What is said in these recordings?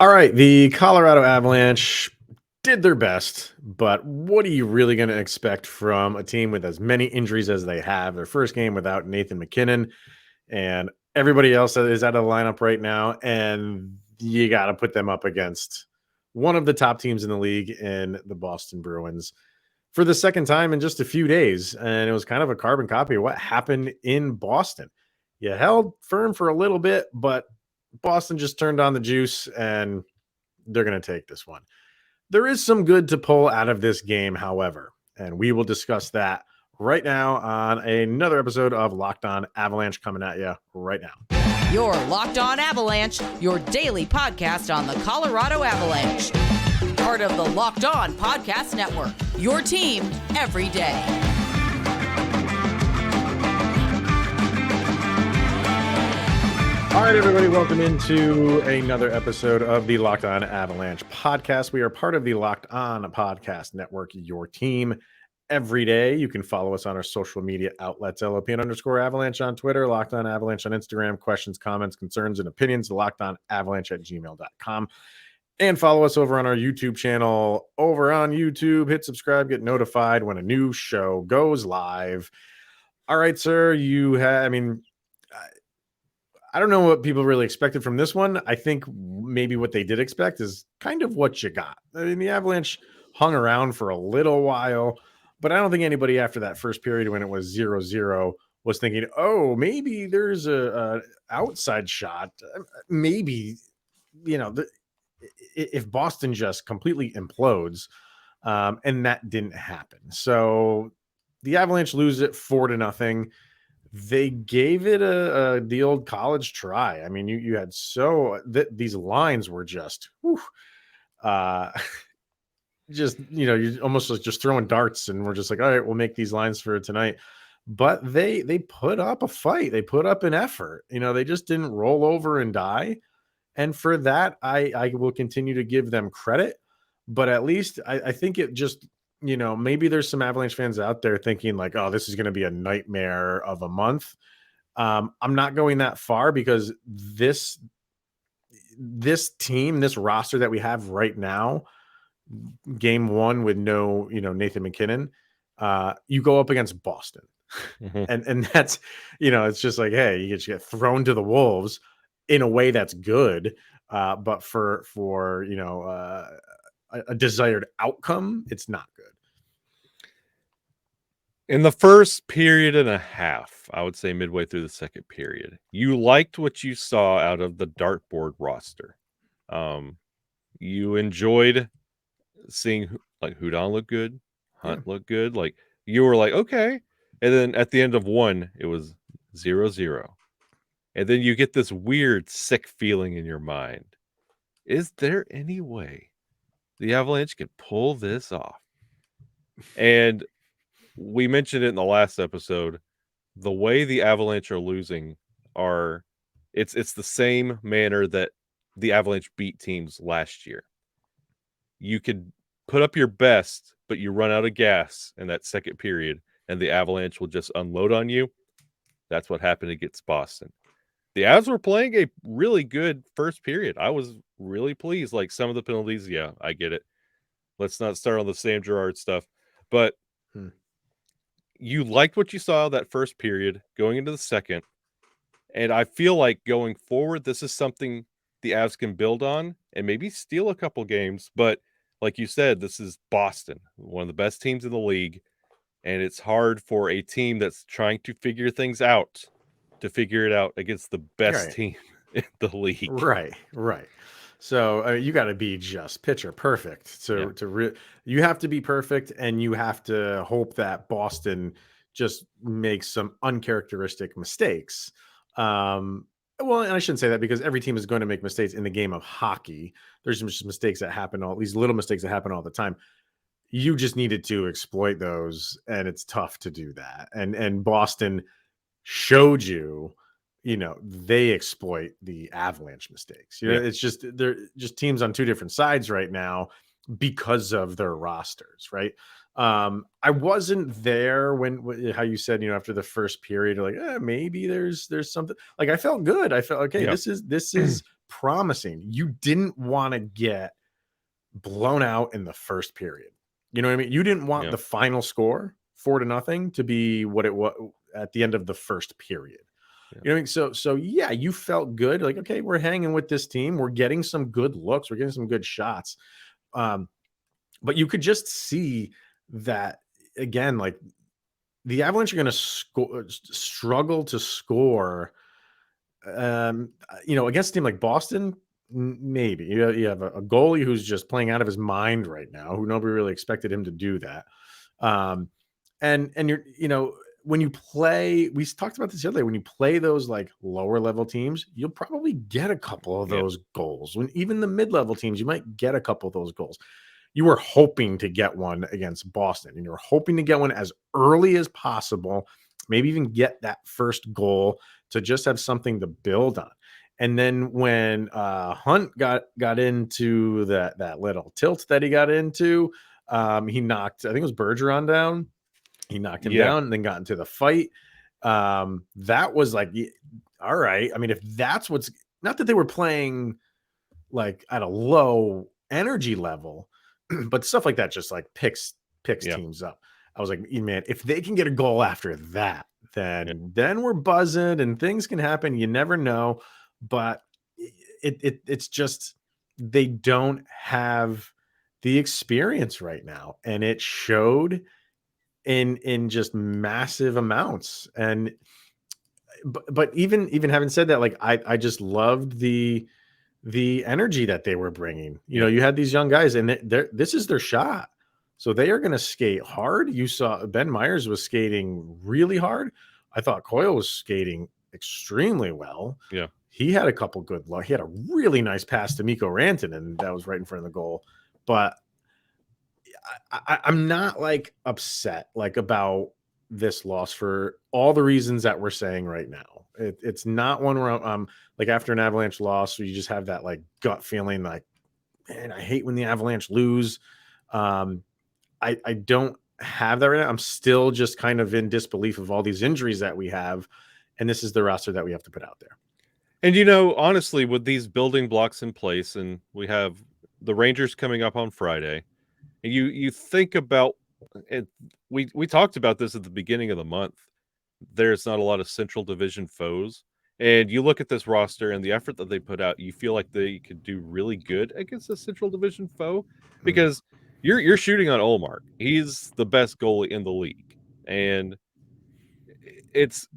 All right, the Colorado Avalanche did their best, but what are you really going to expect from a team with as many injuries as they have? Their first game without Nathan McKinnon and everybody else that is out of the lineup right now, and you got to put them up against one of the top teams in the league in the Boston Bruins for the second time in just a few days. And it was kind of a carbon copy of what happened in Boston. You held firm for a little bit, but Boston just turned on the juice and they're going to take this one. There is some good to pull out of this game, however, and we will discuss that right now on another episode of Locked On Avalanche coming at you right now. You're Locked On Avalanche, your daily podcast on the Colorado Avalanche. Part of the Locked On Podcast Network, your team every day. All right, everybody, welcome into another episode of the Locked On Avalanche podcast. We are part of the Locked On Podcast Network, your team every day. You can follow us on our social media outlets, LOPN_Avalanche on Twitter, Locked On Avalanche on Instagram. Questions, comments, concerns, and opinions, lockedonavalanche@gmail.com. And follow us over on our YouTube channel over on YouTube. Hit subscribe, get notified when a new show goes live. All right, sir, I don't know what people really expected from this one. I think maybe what they did expect is kind of what you got. I mean, the Avalanche hung around for a little while, but I don't think anybody after that first period when it was 0-0 was thinking, oh, maybe there's a outside shot. Maybe, if Boston just completely implodes, and that didn't happen. So the Avalanche lose it 4-0. They gave it the old college try. I mean, you had these lines were just, you're almost like just throwing darts, and we're just like, all right, we'll make these lines for tonight. But they put up a fight. They put up an effort. They just didn't roll over and die. And for that, I will continue to give them credit. But at least I think it just, maybe there's some Avalanche fans out there thinking like, oh, this is going to be a nightmare of a month. I'm not going that far because this team, this roster that we have right now, game one with no, Nathan McKinnon, you go up against Boston. And that's, it's just like, hey, you get thrown to the wolves in a way that's good. But for a desired outcome, it's not good. In the first period and a half, I would say midway through the second period, you liked what you saw out of the dartboard roster. You enjoyed seeing like Hudon look good, Hunt look good. Like you were like, okay. And then at the end of one, it was 0-0. And then you get this weird, sick feeling in your mind. Is there any way the Avalanche can pull this off? And we mentioned it in the last episode. The way the Avalanche are losing it's the same manner that the Avalanche beat teams last year. You could put up your best, but you run out of gas in that second period, and the Avalanche will just unload on you. That's what happened against Boston. The Avs were playing a really good first period. I was really pleased. Like some of the penalties, yeah, I get it. Let's not start on the Sam Girard stuff, but you liked what you saw that first period going into the second. And I feel like going forward, this is something the Avs can build on and maybe steal a couple games. But like you said, this is Boston, one of the best teams in the league. And it's hard for a team that's trying to figure things out to figure it out against the best team in the league. Right. So you got to be just pitcher perfect. You have to be perfect, and you have to hope that Boston just makes some uncharacteristic mistakes. And I shouldn't say that because every team is going to make mistakes in the game of hockey. There's some mistakes that happen, all these little mistakes that happen all the time. You just needed to exploit those, and it's tough to do that. And Boston showed you. They exploit the Avalanche mistakes. It's just they're just teams on two different sides right now because of their rosters, right? I wasn't there when how you said, after the first period, you're like, maybe there's something. Like I felt good. I felt okay. This is promising. You didn't want to get blown out in the first period. You know what I mean? You didn't want the final score 4-0 to be what it was at the end of the first period. Yeah. You know what I mean? So yeah, you felt good. Like, okay, we're hanging with this team. We're getting some good looks. We're getting some good shots. But you could just see that again, like the Avalanche are going to struggle to score. Against a team like Boston, maybe you have a goalie who's just playing out of his mind right now, who nobody really expected him to do that. And when you play, we talked about this the other day, when you play those like lower level teams, you'll probably get a couple of those goals. When even the mid-level teams, you might get a couple of those goals. You were hoping to get one against Boston, and you were hoping to get one as early as possible, maybe even get that first goal to just have something to build on. And then when Hunt got into that little tilt that he got into, he knocked, I think it was Bergeron down. He knocked him down and then got into the fight. That was like, all right. I mean, if that's what's, not that they were playing like at a low energy level, but stuff like that just like picks teams up. I was like, man, if they can get a goal after that, then we're buzzing and things can happen. You never know. But it's just, they don't have the experience right now. And it showed in just massive amounts. And but even having said that, like I just loved the energy that they were bringing. You had these young guys, and this is their shot, so they are going to skate hard. You saw Ben Myers was skating really hard. I thought Coyle was skating extremely well. Yeah, he had a couple good luck. He had a really nice pass to Mikko Rantanen, and that was right in front of the goal. But I'm not like upset like about this loss for all the reasons that we're saying right now. It's not one where I'm like, after an Avalanche loss, where you just have that like gut feeling like, man, I hate when the Avalanche lose. I don't have that right now. I'm still just kind of in disbelief of all these injuries that we have, and this is the roster that we have to put out there. And honestly, with these building blocks in place, and we have the Rangers coming up on Friday, and you think about it, we talked about this at the beginning of the month. There's not a lot of Central Division foes, and you look at this roster and the effort that they put out, you feel like they could do really good against a Central Division foe, because you're shooting on Olmark. He's the best goalie in the league, and it's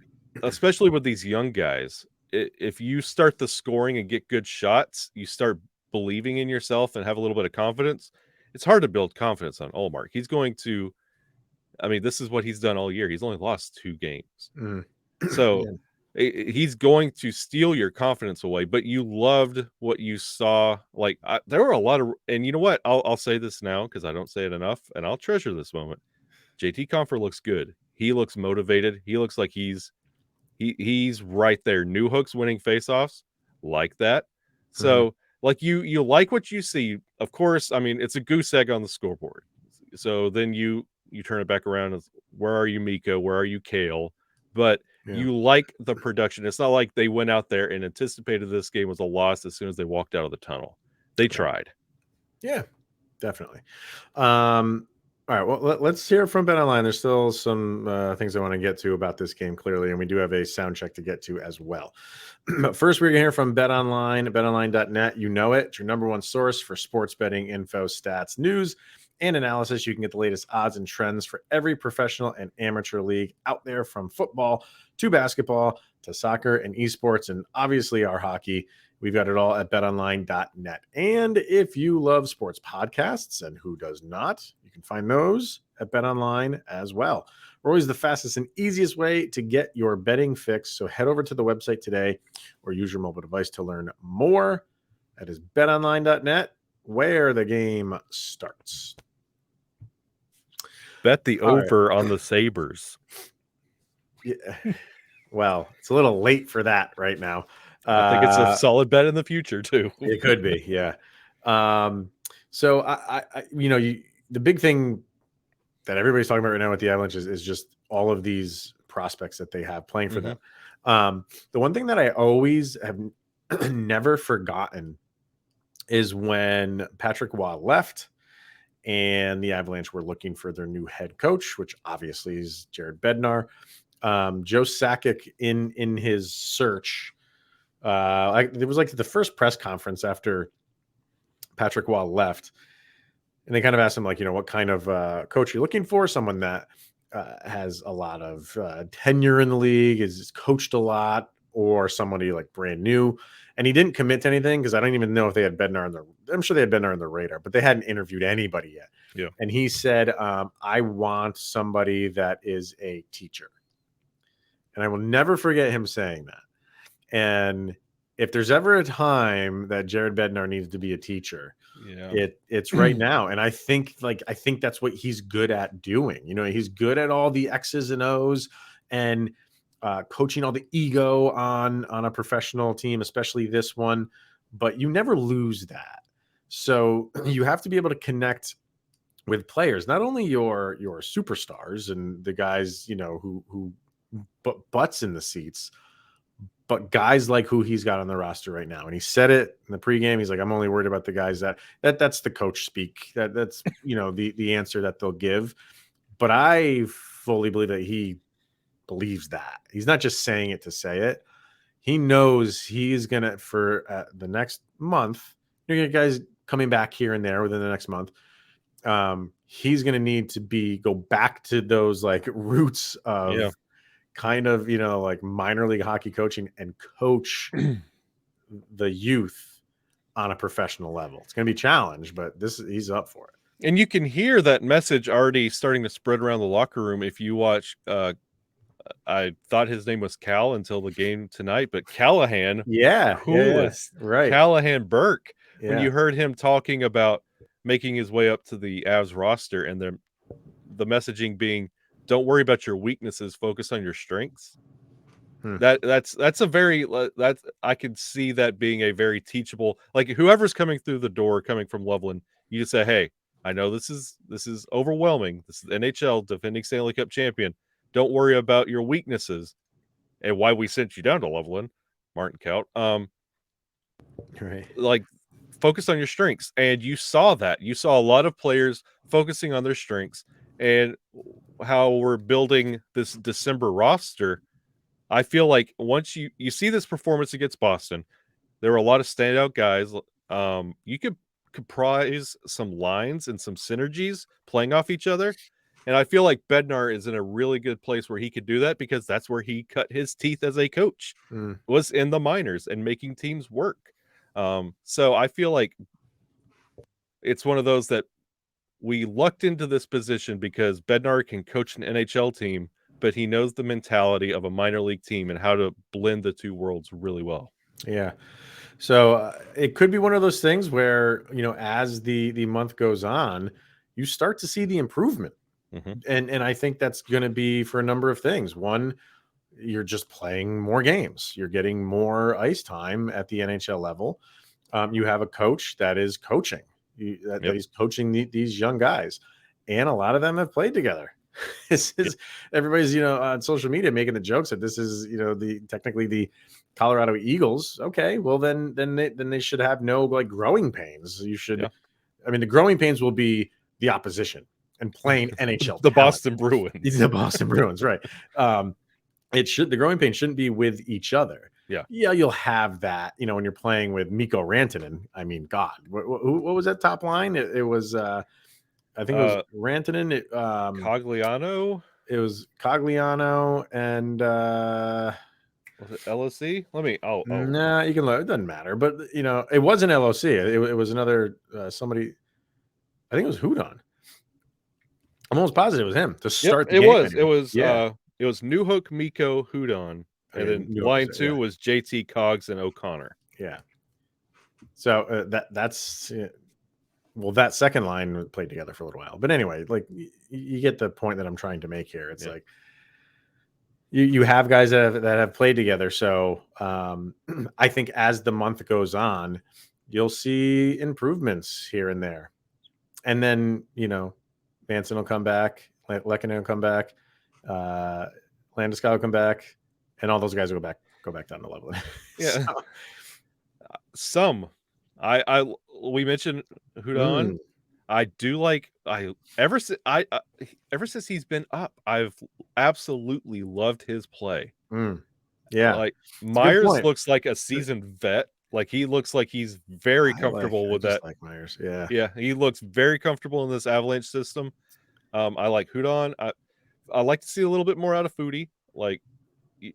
especially with these young guys. If you start the scoring and get good shots, you start believing in yourself and have a little bit of confidence. It's hard to build confidence on Olmark. He's going to, I mean, this is what he's done all year. He's only lost 2 games. So he's going to steal your confidence away, but you loved what you saw. Like there were a lot of, and you know what? I'll say this now, because I don't say it enough, and I'll treasure this moment. JT Compher looks good. He looks motivated. He looks like he's right there. New Hooks winning faceoffs like that. So like you like what you see. Of course, I mean, it's a goose egg on the scoreboard. So then you turn it back around as, where are you, Mikko? Where are you, Kale? But you like the production. It's not like they went out there and anticipated this game was a loss as soon as they walked out of the tunnel. They tried. Yeah, definitely. All right, well, let's hear from BetOnline. There's still some things I want to get to about this game, clearly, and we do have a sound check to get to as well. But first, we're going to hear from BetOnline, betonline.net. You know it. It's your number one source for sports betting info, stats, news, and analysis. You can get the latest odds and trends for every professional and amateur league out there, from football to basketball to soccer and esports, and obviously our hockey. We've got it all at betonline.net. And if you love sports podcasts, and who does not, you can find those at BetOnline as well. We're always the fastest and easiest way to get your betting fix. So head over to the website today or use your mobile device to learn more. That is betonline.net, where the game starts. Bet the over on the Sabres. Yeah. Well, it's a little late for that right now. I think it's a solid bet in the future too. It could be, yeah. So the big thing that everybody's talking about right now with the Avalanche is just all of these prospects that they have playing for them. The one thing that I always have never forgotten is when Patrick Waugh left and the Avalanche were looking for their new head coach, which obviously is Jared Bednar. Joe Sakic in his search, it was like the first press conference after Patrick Waugh left, and they kind of asked him, like, what kind of coach you're looking for? Someone that has a lot of tenure in the league, is coached a lot, or somebody like brand new. And he didn't commit to anything because I don't even know if they had Bednar on their. I'm sure they had Bednar on their radar, but they hadn't interviewed anybody yet. Yeah. And he said, "I want somebody that is a teacher," and I will never forget him saying that. And if there's ever a time that Jared Bednar needs to be a teacher, it's right now. And I think that's what he's good at doing. He's good at all the X's and O's and coaching all the ego on a professional team, especially this one. But you never lose that. So you have to be able to connect with players, not only your superstars and the guys who butts in the seats, but guys like who he's got on the roster right now. And he said it in the pregame. He's like, I'm only worried about the guys that's the coach speak. That's the answer that they'll give. But I fully believe that he believes that. He's not just saying it to say it. He knows he's gonna, for the next month, you're gonna get guys coming back here and there within the next month. He's gonna need to go back to those like roots of kind of, like minor league hockey coaching and coach the youth on a professional level. It's going to be a challenge, but he's up for it. And you can hear that message already starting to spread around the locker room. If you watch, I thought his name was Cal until the game tonight, but Callahan, right, Callahan Burke. Yeah. When you heard him talking about making his way up to the Avs roster, and the messaging being, don't worry about your weaknesses, focus on your strengths. That's a very, I can see that being a very teachable, like whoever's coming through the door, coming from Loveland, you just say, hey, I know this is overwhelming. This is NHL, defending Stanley Cup champion. Don't worry about your weaknesses and why we sent you down to Loveland, Martin Kaut. Right. Like, focus on your strengths. And you saw that. You saw a lot of players focusing on their strengths. And how we're building this December roster, I feel like once you see this performance against Boston, there were a lot of standout guys. You could comprise some lines and some synergies playing off each other. And I feel like Bednar is in a really good place where he could do that, because that's where he cut his teeth as a coach, was in the minors and making teams work. So I feel like it's one of those that we lucked into this position because Bednar can coach an NHL team, but he knows the mentality of a minor league team and how to blend the two worlds really well. Yeah. So it could be one of those things where, as the month goes on, you start to see the improvement. And I think that's going to be for a number of things. One, you're just playing more games. You're getting more ice time at the NHL level. You have a coach that is coaching. That he's coaching these young guys, and a lot of them have played together. Everybody's on social media making the jokes that this is technically the Colorado Eagles. Okay, well then they should have no like growing pains. You should, I mean, the growing pains will be the opposition and playing NHL. The Boston Bruins. The Boston Bruins, right? The growing pains shouldn't be with each other. Yeah, you'll have that, when you're playing with Mikko Rantanen. I mean, God, what was that top line? It was, I think it was Rantanen. Cogliano. It was Cogliano and was it LOC? Let me. Oh, nah, you can look. It doesn't matter, but it wasn't LOC. It was another somebody. I think it was Hudon. I'm almost positive it was him to start. The game it was Newhook, Mikko, Hudon. And then line two was JT, Cogs, and O'Connor. Yeah. So that's that second line played together for a little while. But anyway, like you get the point that I'm trying to make here. It's like you have guys that have played together. So I think as the month goes on, you'll see improvements here and there. And then, Manson will come back, Lehkonen will come back, Landeskog will come back. And all those guys will go back down to Loveland. Yeah. Some. We mentioned Hudon. Mm, I do like ever since he's been up, I've absolutely loved his play. mm. Yeah, Like it's a good Myers point. looks like a seasoned vet. Like he looks like he's very comfortable I with just that. like Myers. Yeah. Yeah, he looks very comfortable in this Avalanche system. I like Hudon. I like to see a little bit more out of Foodie. Like he-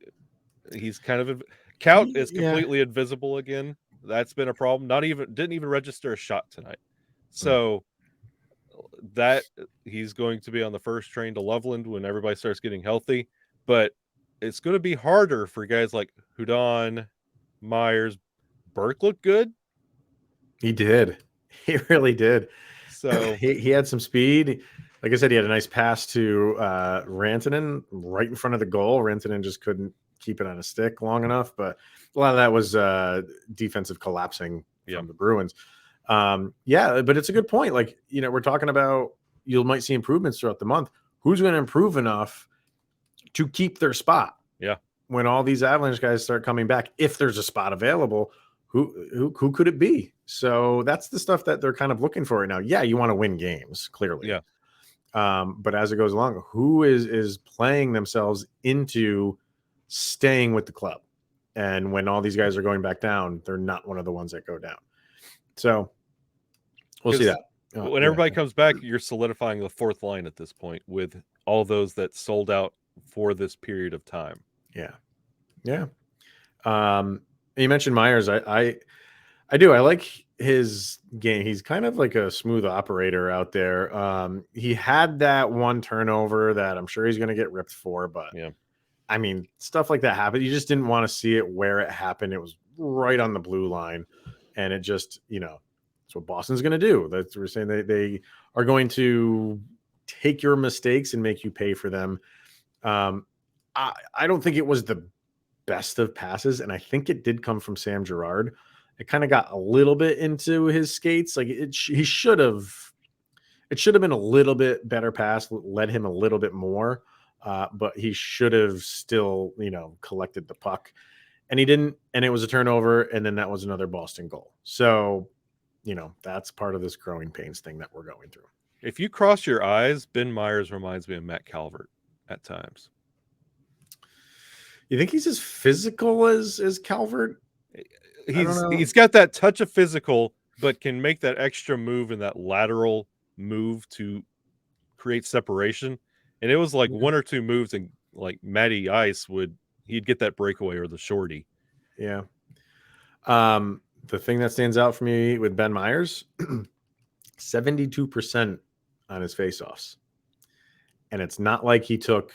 he's kind of Count is Yeah. completely invisible again. That's been a problem. Didn't even register a shot tonight. Mm. So that he's going to be on the first train to Loveland when everybody starts getting healthy. But it's going to be harder for guys like Hudon, Myers. Burke looked good. He did. He really did. So He had some speed. Like I said, he had a nice pass to Rantanen right in front of the goal. Rantanen just couldn't keep it on a stick long enough, but a lot of that was defensive collapsing yeah, from the Bruins. Yeah, but it's a good point. Like, we're talking about you might see improvements throughout the month. Who's going to improve enough to keep their spot? yeah. When all these Avalanche guys start coming back, if there's a spot available, who could it be? So that's the stuff that they're kind of looking for right now. Yeah, you want to win games, clearly. Yeah. But as it goes along, who is playing themselves into staying with the club? And when all these guys are going back down, they're not one of the ones that go down. So we'll see that. When everybody comes back, you're solidifying the fourth line at this point with all those that sold out for this period of time. Yeah. Yeah. You mentioned Myers. I do. I like his game. He's kind of like a smooth operator out there. He had that one turnover that I'm sure he's going to get ripped for, but Yeah. I mean, stuff like that happened. You just didn't want to see it where it happened. It was right on the blue line, and it just, that's what Boston's going to do. That's we're saying they are going to take your mistakes and make you pay for them. I don't think it was the best of passes, and I think it did come from Sam Girard. It kind of got a little bit into his skates. Like it should have been a little bit better pass, led him a little bit more, but he should have still, collected the puck, and he didn't. And it was a turnover, and then that was another Boston goal. So, that's part of this growing pains thing that we're going through. If you cross your eyes, Ben Myers reminds me of Matt Calvert at times. You think he's as physical as Calvert? He's got that touch of physical, but can make that extra move and that lateral move to create separation. And it was like one or two moves, and like Matty Ice he'd get that breakaway or the shorty. Yeah. The thing that stands out for me with Ben Myers, 72% on his faceoffs. And it's not like he took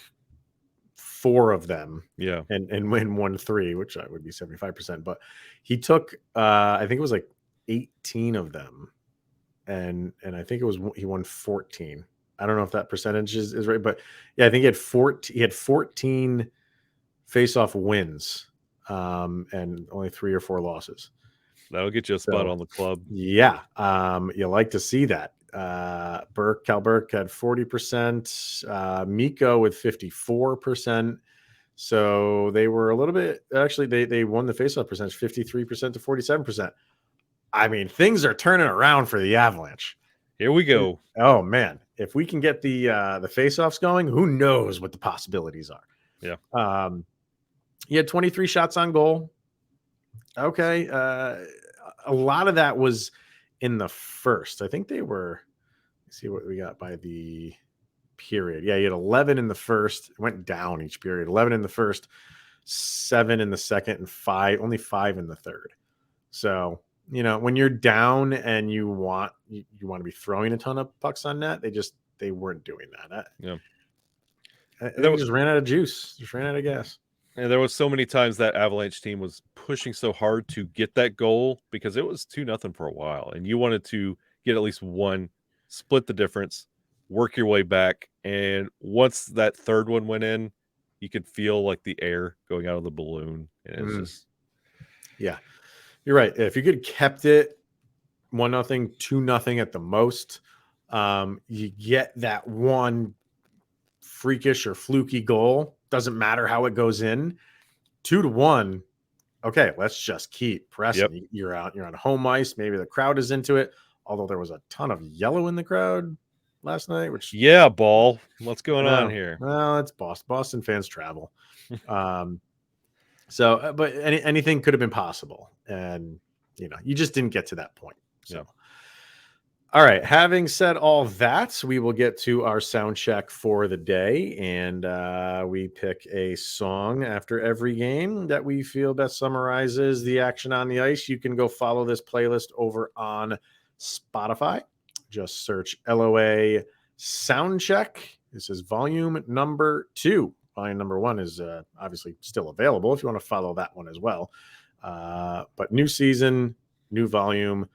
4 of them, Yeah, and won 3, which would be 75%. But he took, I think it was like 18 of them, and I think he won 14. I don't know if that percentage is right, but yeah, I think he had 14 faceoff wins, and only 3 or 4 losses. that'll get you a spot on the club. Yeah, you like to see that. Cal Burke had 40%, Miko with 54%. So they were a little bit, actually, they won the faceoff percentage 53% to 47%. I mean, things are turning around for the Avalanche. Here we go. Oh man, if we can get the faceoffs going, who knows what the possibilities are. Yeah. He had 23 shots on goal. Okay. A lot of that was in the first. I think they were, let's see what we got by the period. Yeah, he had 11 in the first. It went down each period. 11 in the first, 7 in the second, and only 5 in the third. So, when you're down and you want to be throwing a ton of pucks on net, they weren't doing that. Yeah. They just ran out of juice. Just ran out of gas. And there was so many times that Avalanche team was pushing so hard to get that goal because it was 2-0 for a while, and you wanted to get at least one, split the difference, work your way back. And once that third one went in, you could feel like the air going out of the balloon. And it's just, yeah, you're right. If you could have kept it 1-0, 2-0 at the most, you get that one freakish or fluky goal. Doesn't matter how it goes in. 2-1. okay, let's just keep pressing. Yep. You're on home ice. Maybe the crowd is into it. Although there was a ton of yellow in the crowd last night, which Yeah, ball. What's going on no, here? well, it's Boston. Boston fans travel. Um, but anything could have been possible, and you just didn't get to that point. So. Yep. All right. Having said all that, we will get to our sound check for the day, and we pick a song after every game that we feel best summarizes the action on the ice. You can go follow this playlist over on Spotify. Just search LOA Sound Check. This is volume number 2. Volume number 1 is obviously still available if you want to follow that one as well. But new season, new volume.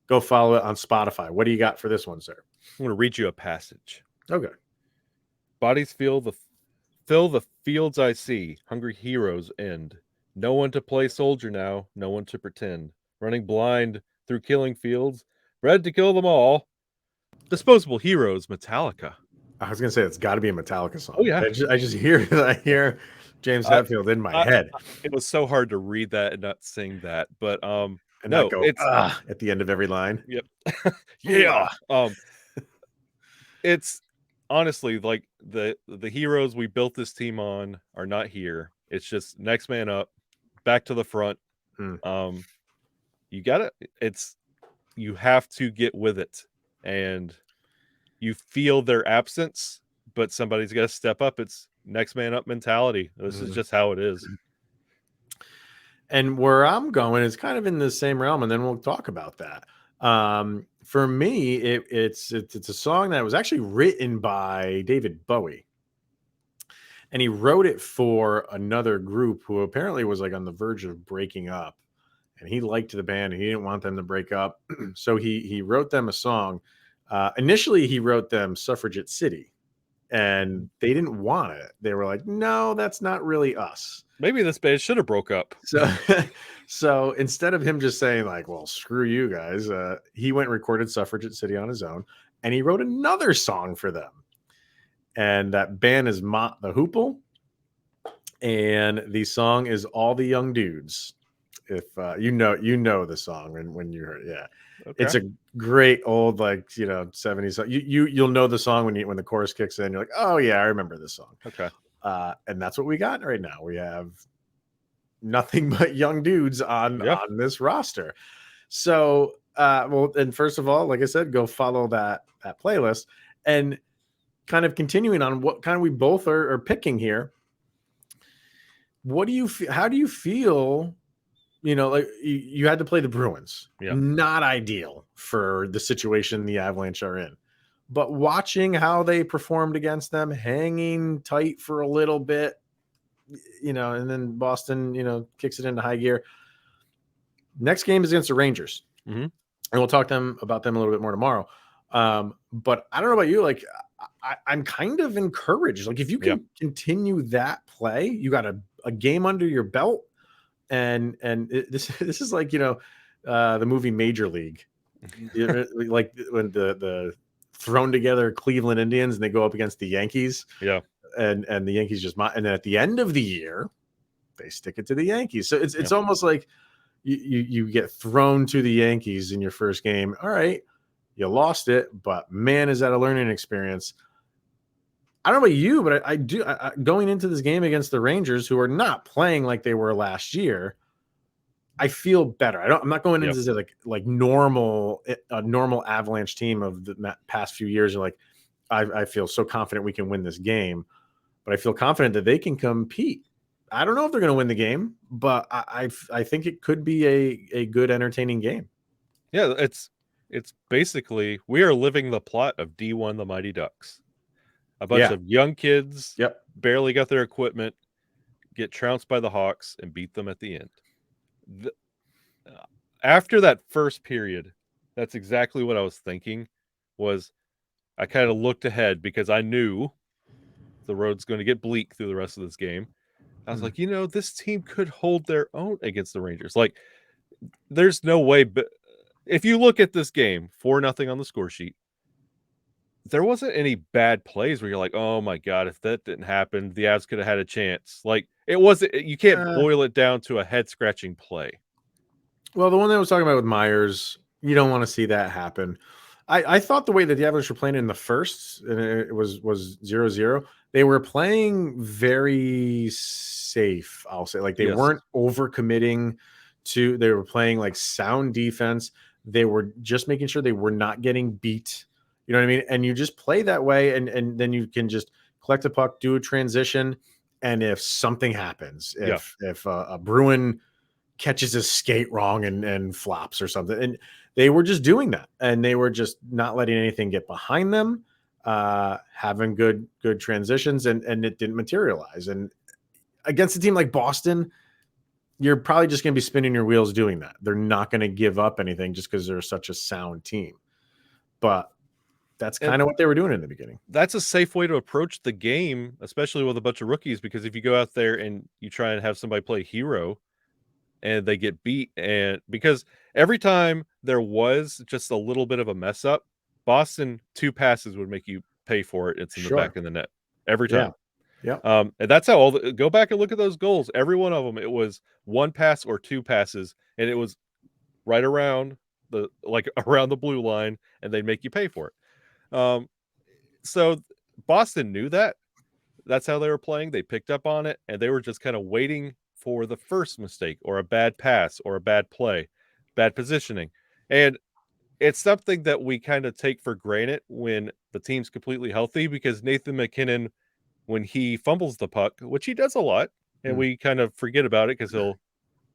Go follow it on Spotify. What do you got for this one, sir? I'm going to read you a passage. Okay. Bodies fill the fields I see. Hungry heroes end. No one to play soldier now. No one to pretend. Running blind through killing fields. Bred to kill them all. Disposable heroes. Metallica. I was gonna say it's got to be a Metallica song. Oh, yeah. I just hear James Hetfield in my head, It was so hard to read that and not sing that, but and no, not go it's at the end of every line. Yep. Yeah. It's honestly like the heroes we built this team on are not here. It's just next man up, back to the front. You gotta you have to get with it, and you feel their absence, but somebody's got to step up. It's next man up mentality. This is just how it is. And where I'm going is kind of in the same realm, and then we'll talk about that. For me, it's a song that was actually written by David Bowie, and he wrote it for another group who apparently was like on the verge of breaking up, and he liked the band and he didn't want them to break up, so he wrote them a song. Initially, he wrote them "Suffragette City," and they didn't want it. They were like, "No, that's not really us." Maybe this band should have broke up. So instead of him just saying like, "Well, screw you guys," he went and recorded "Suffragette City" on his own, and he wrote another song for them. And that band is Mott the Hoople, and the song is "All the Young Dudes." If you know the song when you heard it. Yeah. Okay. It's a great old 70s. You'll know the song when the chorus kicks in. You're like, oh yeah, I remember this song. Okay. And that's what we got right now. We have nothing but young dudes on this roster. So, and first of all, like I said, go follow that playlist, and kind of continuing on what kind of we both are picking here. What do you feel? How do you feel? Like you had to play the Bruins. Yeah. Not ideal for the situation the Avalanche are in. But watching how they performed against them, hanging tight for a little bit, and then Boston, kicks it into high gear. Next game is against the Rangers. Mm-hmm. And we'll talk about them a little bit more tomorrow. But I don't know about you. Like, I'm kind of encouraged. Like, if you can continue that play, you got a game under your belt. And this is like the movie Major League, like when the thrown together Cleveland Indians and they go up against the Yankees, and the Yankees and then at the end of the year they stick it to the Yankees. So it's almost like you get thrown to the Yankees in your first game. All right, you lost it, but man, is that a learning experience. I don't know about you, but I do. Going into this game against the Rangers, who are not playing like they were last year, I feel better. I'm not going into this like a normal Avalanche team of the past few years. And like, I feel so confident we can win this game, but I feel confident that they can compete. I don't know if they're going to win the game, but I think it could be a good, entertaining game. Yeah, it's basically we are living the plot of D1 the Mighty Ducks. A bunch of young kids barely got their equipment, get trounced by the Hawks, and beat them at the end. After that first period, that's exactly what I was thinking. I kind of looked ahead because I knew the road's going to get bleak through the rest of this game. I was like, this team could hold their own against the Rangers. Like, there's no way. But if you look at this game, 4-0 on the score sheet, there wasn't any bad plays where you're like, oh my God, if that didn't happen, the Avs could have had a chance. Like, it wasn't, you can't boil it down to a head scratching play. Well, the one that I was talking about with Myers, you don't want to see that happen. I thought the way that the Avalanche were playing in the first, and it was 0-0, they were playing very safe, I'll say. Like, they Yes. weren't overcommitting they were playing like sound defense. They were just making sure they were not getting beat. You know what I mean? And you just play that way, and then you can just collect the puck, do a transition, and if something happens, if a Bruin catches his skate wrong and flops or something. And they were just doing that. And they were just not letting anything get behind them, having good transitions, and it didn't materialize. And against a team like Boston, you're probably just going to be spinning your wheels doing that. They're not going to give up anything just because they're such a sound team. But that's kind of what they were doing in the beginning. That's a safe way to approach the game, especially with a bunch of rookies, because if you go out there and you try and have somebody play hero and they get beat, and because every time there was just a little bit of a mess up, Boston 2 passes would make you pay for it. It's in the back of the net every time. Yeah. And that's how go back and look at those goals. Every one of them, it was 1 pass or 2 passes, and it was right around around the blue line, and they'd make you pay for it. So Boston knew that. That's how they were playing. They picked up on it, and they were just kind of waiting for the first mistake or a bad pass or a bad play, bad positioning. And it's something that we kind of take for granted when the team's completely healthy, because Nathan MacKinnon, when he fumbles the puck, which he does a lot, and we kind of forget about it because he'll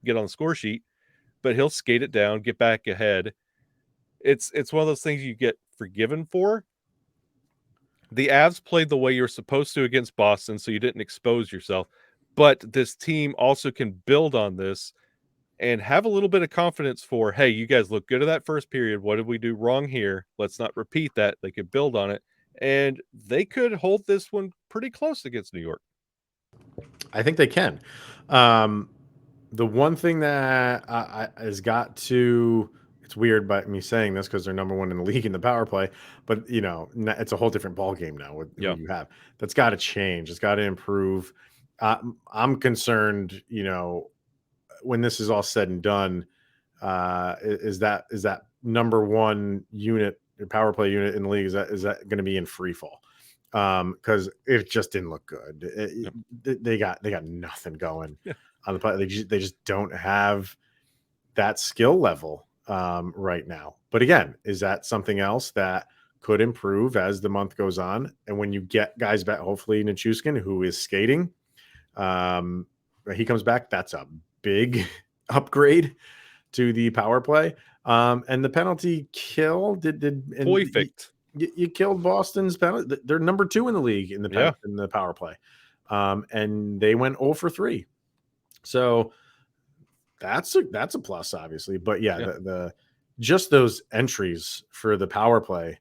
get on the score sheet, but he'll skate it down, get back ahead. It's one of those things you get forgiven for. The Avs played the way you're supposed to against Boston, so you didn't expose yourself. But this team also can build on this and have a little bit of confidence for, hey, you guys look good at that first period. What did we do wrong here? Let's not repeat that. They could build on it. And they could hold this one pretty close against New York. I think they can. The one thing that has got to, it's weird by me saying this because they're number 1 in the league in the power play, but it's a whole different ball game now with who you have. That's got to change. It's got to improve. I'm concerned, when this is all said and done, is that number 1 unit, power play unit in the league, is that going to be in free fall? Because it just didn't look good. They got nothing going on the play. They just don't have that skill level right now. But again, is that something else that could improve as the month goes on? And when you get guys back, hopefully Nichushkin, who is skating, he comes back, that's a big upgrade to the power play. And the penalty kill you killed Boston's penalty. They're number 2 in the league in the power play. And they went 0 for 3. So that's a plus, obviously. But the just those entries for the power play,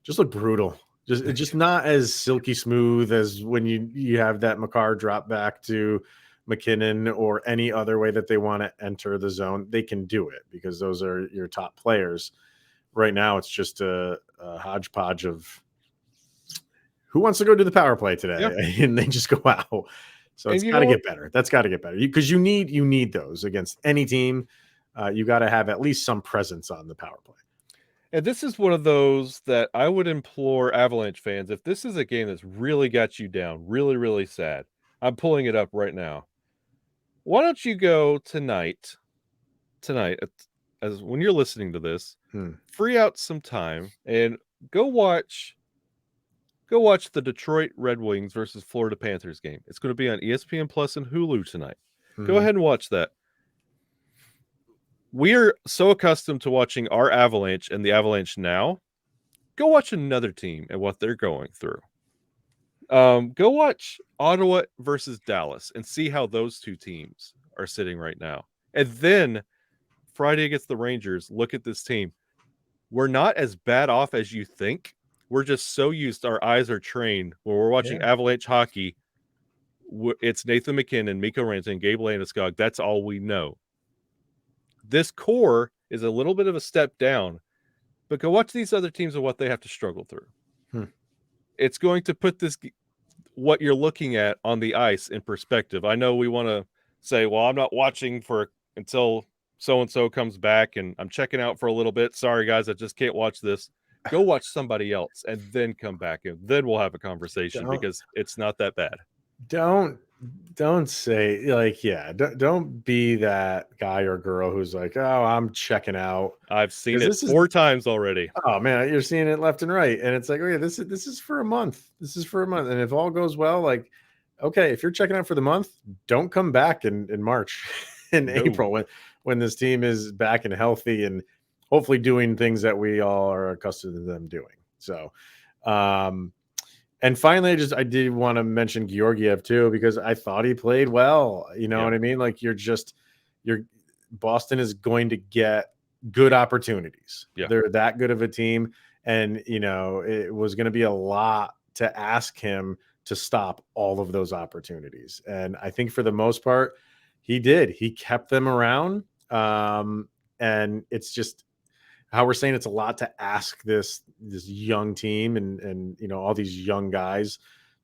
just look brutal. Just not as silky smooth as when you have that Makar drop back to MacKinnon or any other way that they want to enter the zone. They can do it because those are your top players. Right now, it's just a hodgepodge of who wants to go do the power play today, and they just go out. So it's got to get better. That's got to get better because you need those against any team. You got to have at least some presence on the power play. And this is one of those that I would implore Avalanche fans, if this is a game that's really got you down, really, really sad, I'm pulling it up right now. Why don't you go tonight, as when you're listening to this, free out some time and go watch the Detroit Red Wings versus Florida Panthers game. It's going to be on ESPN Plus and Hulu tonight. Go ahead and watch that. We are so accustomed to watching our Avalanche and the Avalanche now. Go watch another team and what they're going through. Go watch Ottawa versus Dallas and see how those two teams are sitting right now. And then Friday against the Rangers, look at this team. We're not as bad off as you think. We're just so used. Our eyes are trained when we're watching Avalanche hockey. It's Nathan MacKinnon, Mikko Rantanen, Gabe Landeskog. That's all we know. This core is a little bit of a step down, but go watch these other teams and what they have to struggle through. It's going to put what you're looking at on the ice in perspective. I know we want to say, well, I'm not watching until so-and-so comes back and I'm checking out for a little bit. Sorry, guys, I just can't watch this. Go watch somebody else and then come back and then we'll have a conversation because it's not that bad. Don't say like, yeah, don't be that guy or girl who's like, oh, I'm checking out. I've seen it 4 times already. Oh man, you're seeing it left and right. And it's like, okay, this is for a month. This is for a month. And if all goes well, like, okay, if you're checking out for the month, don't come back in March, in April when this team is back and healthy and hopefully doing things that we all are accustomed to them doing. So, and finally, I did want to mention Georgiev too, because I thought he played well. You know what I mean? Like Boston is going to get good opportunities. Yeah. They're that good of a team. And, it was going to be a lot to ask him to stop all of those opportunities. And I think for the most part, he did. He kept them around. And it's just how we're saying it's a lot to ask this young team and all these young guys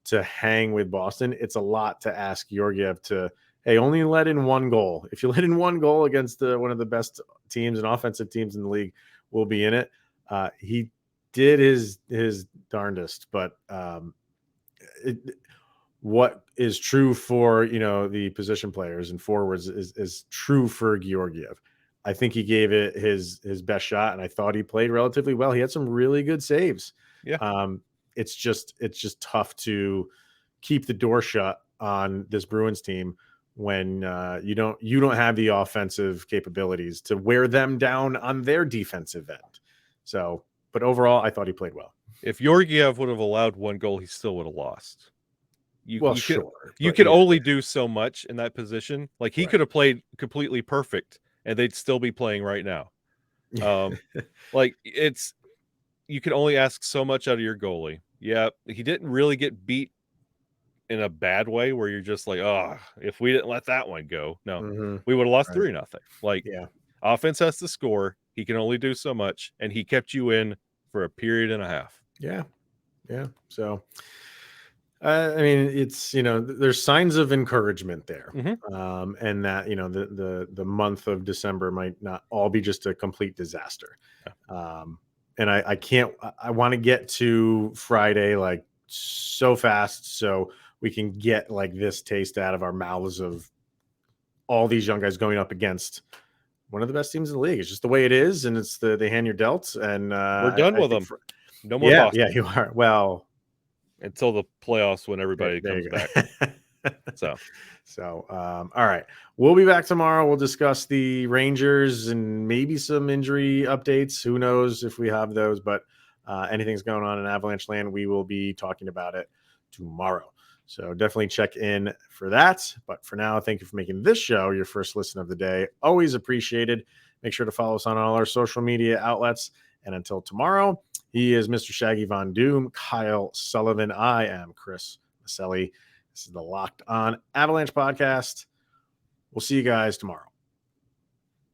to hang with Boston. It's a lot to ask Georgiev to, hey, only let in 1 goal. If you let in 1 goal against one of the best teams and offensive teams in the league, we'll be in it. He did his darndest, but what is true for the position players and forwards is true for Georgiev. I think he gave it his best shot, and I thought he played relatively well. He had some really good saves. Yeah. It's just tough to keep the door shut on this Bruins team when you don't have the offensive capabilities to wear them down on their defensive end. So, but overall, I thought he played well. If Georgiev would have allowed 1 goal, he still would have lost. You could only do so much in that position. Like he could have played completely perfect and they'd still be playing right now. Like you can only ask so much out of your goalie. Yeah, he didn't really get beat in a bad way where you're just like, oh, if we didn't let that one go, no, we would have lost 3-0. Like, offense has to score. He can only do so much, and he kept you in for a period and a half. Yeah. So, I mean, it's there's signs of encouragement there, and that the month of December might not all be just a complete disaster. And I want to get to Friday like so fast so we can get like this taste out of our mouths of all these young guys going up against one of the best teams in the league. It's just the way it is, and it's the hand you're dealt. And we're done with them. No more. Boston. Yeah, you are. Well, until the playoffs when everybody comes back. So, all right. We'll be back tomorrow. We'll discuss the Rangers and maybe some injury updates. Who knows if we have those, but anything's going on in Avalanche land, we will be talking about it tomorrow. So definitely check in for that. But for now, thank you for making this show your first listen of the day. Always appreciated. Make sure to follow us on all our social media outlets. And until tomorrow, he is Mr. Shaggy Von Doom, Kyle Sullivan. I am Chris Maselli. This is the Locked On Avalanche podcast. We'll see you guys tomorrow.